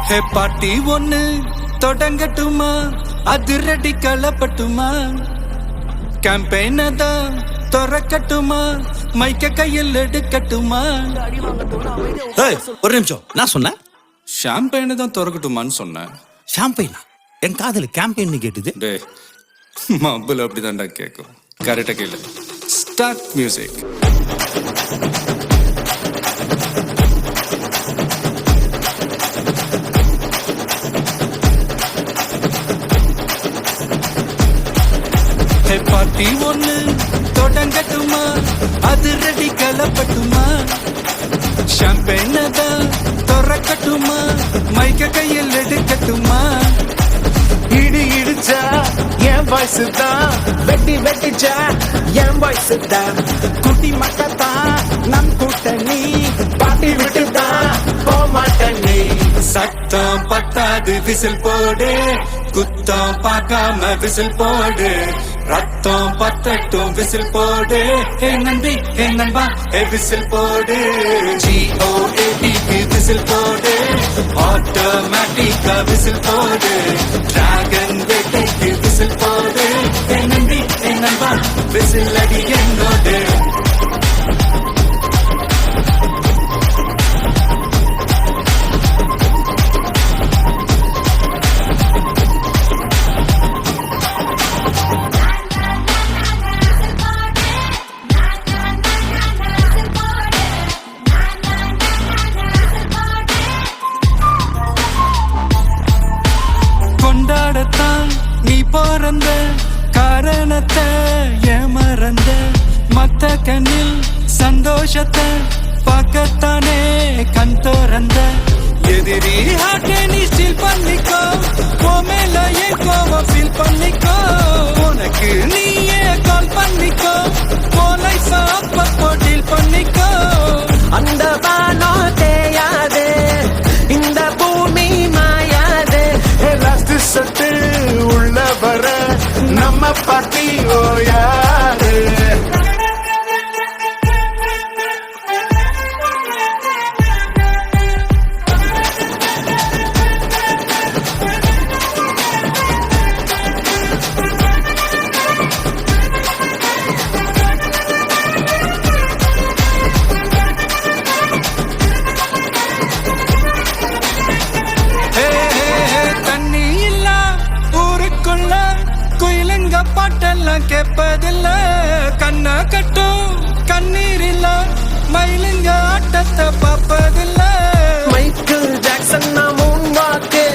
ஹே பாட்டி ஒண்ணு தொடங்கட்டுமா, அதிரடி களப்பட்டுமா, கேம்பெயின தான் திறக்கட்டுமா, மைக்க கையில் எடுக்கட்டுமா. ஒரு நிமிஷம், நான் சொன்னேன் ஷாம்பெயினை தான் திறக்கட்டுமான்னு சொன்னேன். ஷாம்பெயினா? என் காதல கேம்பெயின் கேட்டுது. டே மబ్బுல அப்படிதான்டா கேட்கும். கரெக்டா கேளு. Start music. பாட்டி ஒண்ணு தொடங்கட்டுமா, அதிரடி களப்பட்டுமா, ஷாம்பெயினை தான் திறக்கட்டுமா, மைக்க கையில் எடுக்கட்டுமா. இடி இடிச்சா என் வாய்ஸ் தான், வெட்டி வெட்டிச்சா என் வாய்ஸ் தான், குட்டி மக்கத்தான் நம் கூட்டணி, பாட்டி விட்டு தான் போமாட்டணி. சத்தம் பத்தாது விசில் போடு, குத்தம் பார்க்காம விசில் போடு, ரத்தம் பத்தட்டும் விசில் போடு, ஹே நம்பி ஹே நம்பா ஹே விசில் போடு, GOATக்கு விசில் போடு, ஆட்டோமேட்டிக்கா விசில் போடு, டிராகன் வேட்டைக்கு விசில் போடு, ஹே நம்பி ஹே நம்பா விசில் அடி என்னோடு. கொண்டாடத்தான் நீ பிறந்த காரணத்தை ஏமறந்த, மத்த கண்ணில் சந்தோஷத்தை பார்க்கத்தானே கண் திறந்த. எதிரி ஹார்ட்டை நீ ஸ்டீல் பண்ணிக்கோ, மேல ஏன் கோவம் ஃபீல் பண்ணிக்கோ, உனக்கு நீயே கால் பண்ணிக்கோ, லைஃப் அப்பப்போ டீல் பண்ணிக்கோ. அந்த வானோ தேயாது, இந்த பூமி மாயாது, லாஸ்ட் சட்டு உள்ள வர நம்ம பாட்டி ஓயாது. பாட்டெல்லாம் கேட்பதில்ல, கண்ண கட்டும் கண்ணீர் இல்ல, மயிலுங்க ஆட்டத்தை பார்ப்பதில்ல. மைக்கேல் ஜாக்சன் நான் மூன் வாக்கு